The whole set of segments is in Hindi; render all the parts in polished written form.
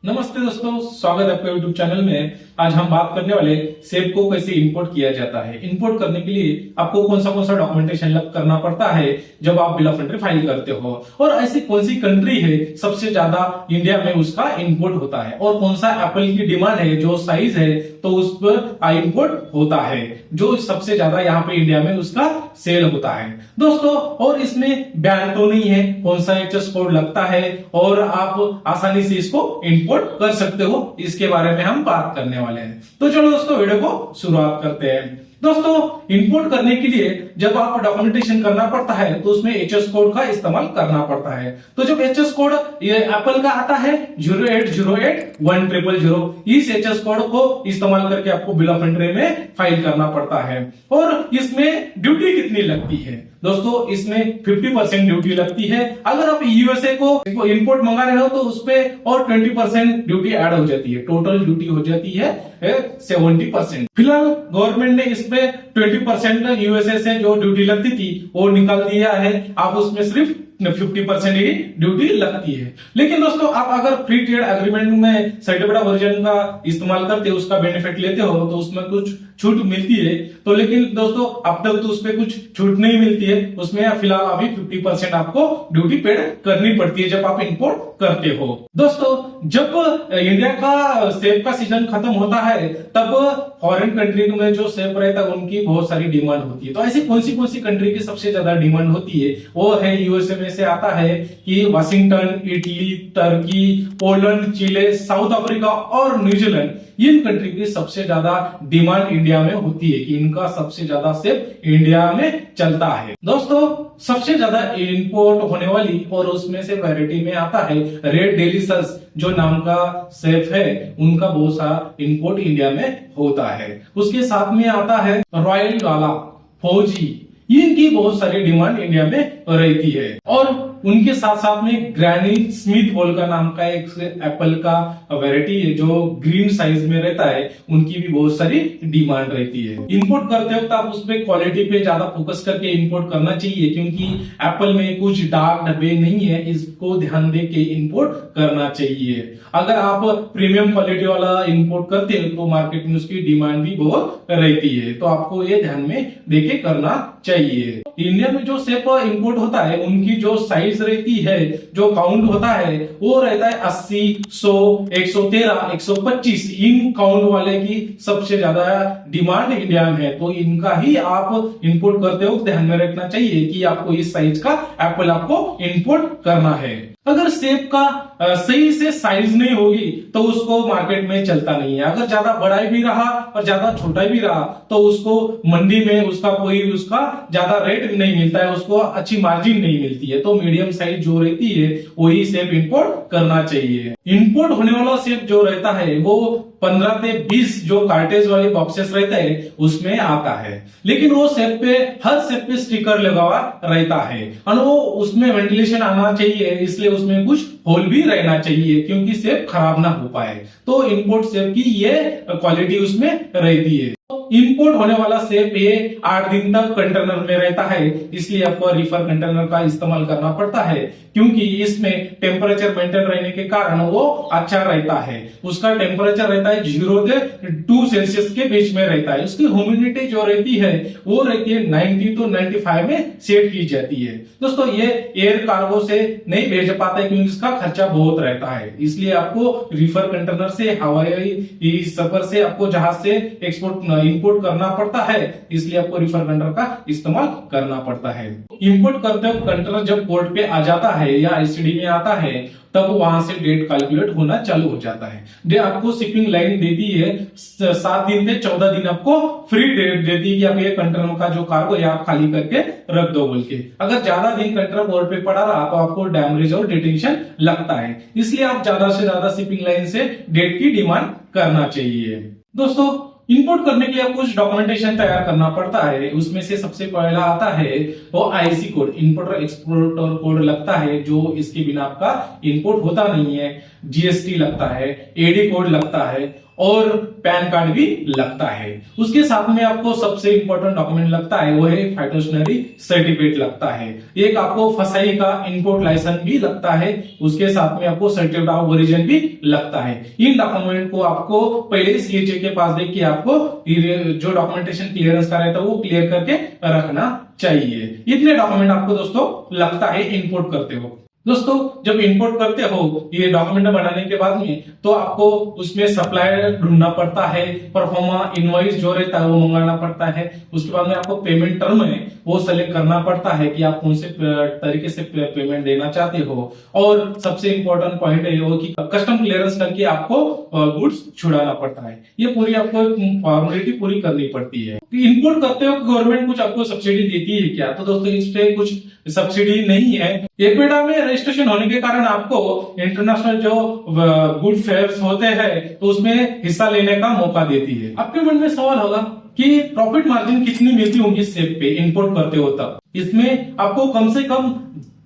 नमस्ते दोस्तों, स्वागत है आपका यूट्यूब चैनल में। आज हम बात करने वाले सेब को कैसे इंपोर्ट किया जाता है। इंपोर्ट करने के लिए आपको कौन सा डॉक्यूमेंटेशन करना पड़ता है जब आप बिल ऑफ एंट्री फाइल करते हो, और ऐसी कौन सी कंट्री है सबसे ज्यादा इंडिया में उसका इंपोर्ट होता है, और कौन सा एप्पल की डिमांड है जो साइज है तो उस पर इंपोर्ट होता है जो सबसे ज्यादा यहाँ पे इंडिया में उसका सेल होता है दोस्तों। और इसमें बैन तो नहीं है, कौन सा एचएस कोड लगता है और आप आसानी से इसको इंपोर्ट कर सकते हो, इसके बारे में हम बात करने वाले हैं। तो चलो दोस्तों वीडियो को शुरुआत करते हैं। दोस्तों इंपोर्ट करने के लिए जब आप डॉक्यूमेंटेशन करना पड़ता है तो उसमें एचएस कोड का इस्तेमाल करना पड़ता है। तो जब एचएस कोड ये एप्पल का आता है 08081000, इस एचएस कोड को इस्तेमाल करके आपको बिल ऑफ एंट्री में फाइल करना पड़ता है। और इसमें ड्यूटी कितनी लगती है दोस्तों, इसमें 50% ड्यूटी लगती है। अगर आप यूएसए को इंपोर्ट मंगा रहे हो तो उसपे और 20% ड्यूटी ऐड हो जाती है, टोटल ड्यूटी हो जाती है 70%। फिलहाल गवर्नमेंट ने इसपे 20% यूएसए से जो ड्यूटी लगती थी वो निकाल दिया है, आप उसमें सिर्फ 50% ही ड्यूटी लगती है। लेकिन दोस्तों आप अगर फ्री ट्रेड एग्रीमेंट में सर्टिफाइड वर्जन का इस्तेमाल करते हो, उसका बेनिफिट लेते हो तो उसमें कुछ छूट मिलती है। तो लेकिन दोस्तों अब तक तो उसपे कुछ छूट नहीं मिलती है, उसमें फिलहाल अभी 50% आपको ड्यूटी पेड करनी पड़ती है जब आप इंपोर्ट करते हो। दोस्तों जब इंडिया का सेब का सीजन खत्म होता है तब फॉरेन कंट्री में जो सेब रहता है उनकी बहुत सारी डिमांड होती है। तो ऐसी कौन सी कंट्री की सबसे ज्यादा डिमांड होती है, वो है यूएसए में से आता है कि वाशिंगटन, इटली, टर्की, पोलैंड, चिले, साउथ अफ्रीका और न्यूजीलैंड, इन कंट्री की सबसे ज्यादा डिमांड इंडिया में होती है कि इनका सबसे ज्यादा सेब इंडिया में चलता है। दोस्तों सबसे ज्यादा इंपोर्ट होने वाली और उसमें से वैरायटी में आता है रेड डेलिशस जो नाम का सेब है, उनका बहुत सारा इंपोर्ट इंडिया में होता है। उसके साथ में आता है रॉयल गाला, फौजी, इनकी बहुत सारी डिमांड इंडिया में रहती है। और उनके साथ साथ में ग्रैनी स्मिथ बोल का नाम का एक एप्पल का वैरायटी है जो ग्रीन साइज में रहता है, उनकी भी बहुत सारी डिमांड रहती है। इंपोर्ट करते वक्त आप उसपे क्वालिटी पे ज्यादा फोकस करके इंपोर्ट करना चाहिए, क्योंकि एप्पल में कुछ डार्क डब्बे नहीं है, इसको ध्यान दे के इंपोर्ट करना चाहिए। अगर आप प्रीमियम क्वालिटी वाला इंपोर्ट करते हो तो मार्केट में उसकी डिमांड भी बहुत रहती है, तो आपको ये ध्यान में देके करना चाहिए। इंडिया में जो सेब इंपोर्ट होता है उनकी जो साइज रहती है, जो काउंट होता है वो रहता है 80, 100, 113, 125, इन काउंट वाले की सबसे ज्यादा डिमांड इंडिया में है। तो इनका ही आप इंपोर्ट करते हो ध्यान में रखना चाहिए कि आपको इस साइज का एप्पल आपको इंपोर्ट करना है। अगर सेब का सही से साइज नहीं होगी तो उसको मार्केट में चलता नहीं है। अगर ज्यादा बड़ा भी रहा और ज्यादा छोटा भी रहा तो उसको मंडी में उसका ज्यादा रेट नहीं मिलता है, उसको अच्छी मार्जिन नहीं मिलती है। तो मीडियम साइज जो रहती है वही सेब इंपोर्ट करना चाहिए। इंपोर्ट होने वाला सेब जो रहता है वो 15 से 20 जो कार्टेज वाली बॉक्सेस रहते हैं उसमें आता है, लेकिन वो सेब पे हर सेब पे स्टिकर लगा हुआ रहता है और वो उसमें वेंटिलेशन आना चाहिए, इसलिए उसमें कुछ होल भी रहना चाहिए क्योंकि सेब खराब ना हो पाए। तो इंपोर्ट सेब की ये क्वालिटी उसमें रहती है। इंपोर्ट होने वाला सेब ये 8 दिन तक कंटेनर में रहता है, इसलिए आपको रीफर कंटेनर का इस्तेमाल करना पड़ता है, क्योंकि इसमें टेम्परेचर मेंटेन रहने के कारण वो अच्छा रहता है। उसका टेम्परेचर रहता है 0 से 2 सेल्सियस के बीच में रहता है। उसकी ह्यूमिडिटी जो रहती है वो रहती है 90 to 95 में सेट की जाती है। दोस्तों ये एयर कार्गो से नहीं भेज पाता है क्योंकि इसका खर्चा बहुत रहता है, इसलिए आपको रीफर कंटेनर से, हवाई सफर से, आपको जहाज से इंपोर्ट करना पड़ता है, इसलिए आपको रीफर कंटेनर का इस्तेमाल करना पड़ता है। इंपोर्ट करते वक्त कंटेनर जब पोर्ट पे आ जाता है या आईसीडी में आता है तब वहां से डेट कैलकुलेट होना चालू हो जाता है। डे आपको शिपिंग लाइन देती है 7 दिन से 14 दिन आपको फ्री डेट देती है कि आप ये कंटेनर का जो कार्गो है आप खाली करके रख दो बोल के। अगर ज्यादा दिन कंटेनर पोर्ट पे पड़ा रहा तो आपको डैमेज और डिटेंशन लगता है, इसलिए आप ज्यादा से ज्यादा शिपिंग लाइन से डेट की डिमांड करना चाहिए। दोस्तों इंपोर्ट करने के लिए आपको कुछ डॉक्यूमेंटेशन तैयार करना पड़ता है, उसमें से सबसे पहला आता है वो IC code, importer exporter code लगता है, जो इसके बिना आपका इंपोर्ट होता नहीं है। जीएसटी लगता है, एडी कोड लगता है और पैन कार्ड भी लगता है। उसके साथ में आपको सबसे इंपॉर्टेंट डॉक्यूमेंट लगता है वो है फाइटोसैनिटरी सर्टिफिकेट लगता है। एक आपको फसाई का इंपोर्ट लाइसेंस भी लगता है। उसके साथ में आपको सर्टिफिकेट ऑफ ओरिजिन भी लगता है। इन डॉक्यूमेंट को आपको पहले सीएचए के पास देख के आपको जो डॉक्यूमेंटेशन क्लियरेंस का रहता है वो क्लियर करके रखना चाहिए। इतने डॉक्यूमेंट आपको दोस्तों लगता है इंपोर्ट करते हो। दोस्तों जब इंपोर्ट करते हो ये डॉक्यूमेंट बनाने के बाद में तो आपको उसमें सप्लायर ढूंढना पड़ता है, परफॉर्मा इनवॉइस जो रहता है वो मंगाना पड़ता है। उसके बाद में आपको पेमेंट टर्म है वो सेलेक्ट करना पड़ता है कि आप कौन से तरीके से पेमेंट देना चाहते हो। और सबसे इंपॉर्टेंट पॉइंट है वो कि कस्टम क्लियरेंस करके आपको गुड्स छुड़ाना पड़ता है। ये पूरी आपको फॉर्मेलिटी पूरी करनी पड़ती है। इंपोर्ट करते हो गवर्नमेंट कुछ आपको सब्सिडी देती है क्या? तो दोस्तों इस पे कुछ सब्सिडी नहीं है। एपेडा में रजिस्ट्रेशन होने के कारण आपको इंटरनेशनल जो गुड फेयर्स होते हैं तो उसमें हिस्सा लेने का मौका देती है। आपके मन में सवाल होगा कि प्रॉफिट मार्जिन कितनी मिलती होगी सेब पे इंपोर्ट करते हो तब? इसमें आपको कम से कम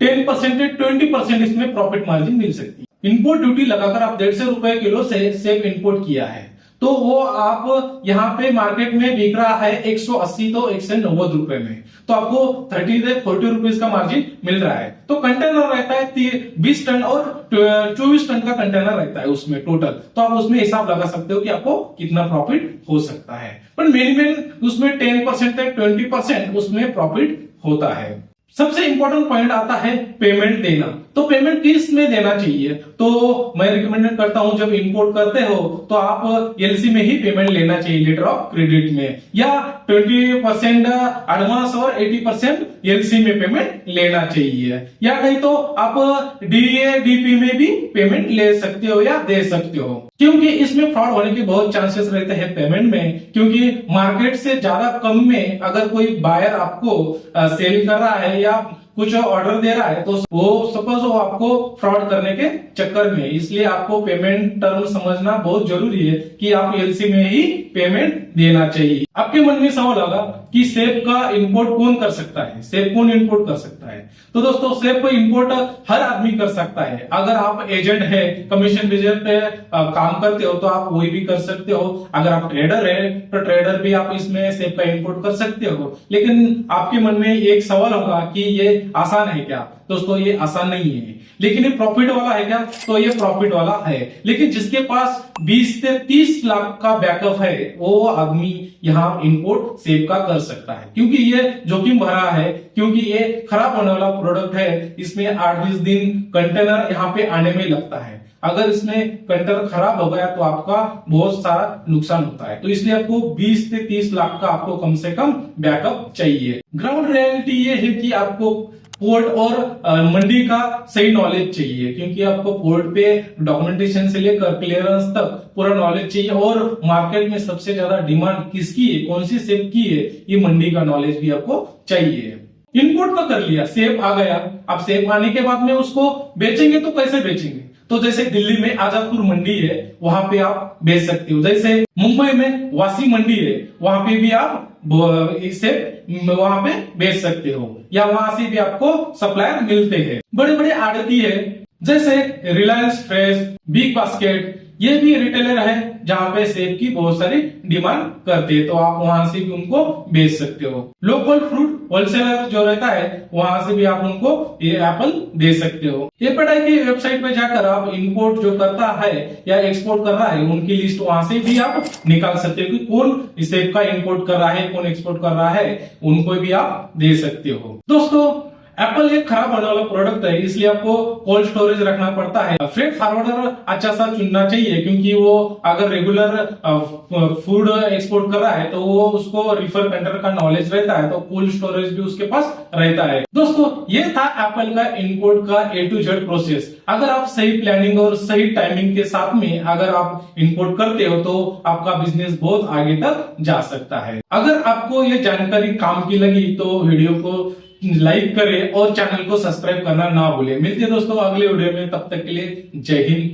10% से 20% इसमें प्रॉफिट मार्जिन मिल सकती है। इंपोर्ट ड्यूटी लगाकर आप 150 रुपए किलो से सेब इंपोर्ट किया है तो वो आप यहाँ पे मार्केट में बिक रहा है 180 तो 190 रुपए में, तो आपको 30 से 40 रुपीज का मार्जिन मिल रहा है। तो कंटेनर रहता है 20 टन और 24 टन का कंटेनर रहता है उसमें टोटल, तो आप उसमें हिसाब लगा सकते हो कि आपको कितना प्रॉफिट हो सकता है। पर मिनिमम उसमें 10% से 20% उसमें प्रॉफिट होता है। सबसे इंपॉर्टेंट पॉइंट आता है पेमेंट देना। तो पेमेंट किस में देना चाहिए? तो मैं रिकमेंड करता हूं जब इंपोर्ट करते हो तो आप एलसी में ही पेमेंट लेना चाहिए, लेटर ऑफ क्रेडिट में, या 20% एडवांस और 80% एलसी में पेमेंट लेना चाहिए। या नहीं तो आप डीए डीपी में भी पेमेंट ले सकते हो या दे सकते हो, क्योंकि इसमें फ्रॉड होने के बहुत चांसेस रहते हैं पेमेंट में। क्योंकि मार्केट से ज्यादा कम में अगर कोई बायर आपको सेल कर रहा है या कुछ ऑर्डर दे रहा है तो वो सपोज वो आपको फ्रॉड करने के चक्कर में, इसलिए आपको पेमेंट टर्म समझना बहुत जरूरी है कि आप एलसी में ही पेमेंट देना चाहिए। आपके मन में सवाल होगा कि सेब का इंपोर्ट कौन कर सकता है, सेब कौन इंपोर्ट कर सकता है? तो दोस्तों सेब को इंपोर्ट हर आदमी कर सकता है। अगर आप एजेंट है, कमीशन बेसिस पे काम करते हो तो आप वही भी कर सकते हो। अगर आप ट्रेडर है तो ट्रेडर भी आप इसमें सेब का इंपोर्ट कर सकते हो। लेकिन आपके मन में एक सवाल होगा कि ये आसान है क्या? दोस्तों ये आसान नहीं है। लेकिन ये प्रॉफिट वाला है क्या? तो ये प्रॉफिट वाला है। लेकिन जिसके पास 20 से 30 लाख का बैकअप है वो आदमी यहाँ इंपोर्ट सेब का कर सकता है, क्योंकि ये जोखिम भरा है, क्योंकि ये खराब होने वाला प्रोडक्ट है। इसमें 8-20 दिन कंटेनर यहाँ पे आने में लगता है। अगर इसमें कंटेनर खराब हो गया तो आपका बहुत सारा नुकसान होता है। तो इसलिए आपको 20 से 30 लाख का आपको कम से कम बैकअप चाहिए। ग्राउंड रियलिटी ये है कि आपको पोर्ट और मंडी का सही नॉलेज चाहिए, क्योंकि आपको पोर्ट पे डॉक्यूमेंटेशन से लेकर क्लियरेंस तक पूरा नॉलेज चाहिए। और मार्केट में सबसे ज्यादा डिमांड किसकी है, कौन सी सेब की है, ये मंडी का नॉलेज भी आपको चाहिए। इंपोर्ट तो कर लिया, सेब आ गया। अब सेब आने के बाद में उसको बेचेंगे तो कैसे बेचेंगे? तो जैसे दिल्ली में आजादपुर मंडी है वहां पे आप बेच सकते हो। जैसे मुंबई में वासी मंडी है वहां पे भी आप इसे वहां पे बेच सकते हो, या वहां से भी आपको सप्लायर मिलते हैं। बड़े बड़े आड़ती है जैसे रिलायंस फ्रेश, बिग बास्केट, ये भी रिटेलर है जहां पे सेब की बहुत सारी डिमांड करते हैं, तो आप वहां से भी उनको बेच सकते हो। लोकल फ्रूट होलसेलर जो रहता है वहां से भी आप उनको ये एप्पल दे सकते हो। एपेडा की वेबसाइट पे जाकर आप इंपोर्ट जो करता है या एक्सपोर्ट कर रहा है उनकी लिस्ट वहां से भी आप निकाल सकते हो कि कौन सेब का इंपोर्ट कर रहा है, कौन एक्सपोर्ट कर रहा है, उनको भी आप दे सकते हो। दोस्तों एप्पल एक खराब होने वाला प्रोडक्ट है, इसलिए आपको कोल्ड स्टोरेज रखना पड़ता है। फ्रेट फॉरवर्डर अच्छा सा चुनना चाहिए, क्योंकि वो अगर रेगुलर फूड एक्सपोर्ट कर रहा है तो वो उसको रिफर कंटेनर का नॉलेज रहता है, तो कोल्ड स्टोरेज भी उसके पास रहता है। दोस्तों ये था एप्पल का इंपोर्ट का A to Z प्रोसेस। अगर आप सही प्लानिंग और सही टाइमिंग के साथ में अगर आप इंपोर्ट करते हो तो आपका बिजनेस बहुत आगे तक जा सकता है। अगर आपको ये जानकारी काम की लगी तो वीडियो को लाइक करें और चैनल को सब्सक्राइब करना ना भूलें। मिलते हैं दोस्तों अगले वीडियो में, तब तक के लिए जय हिंद।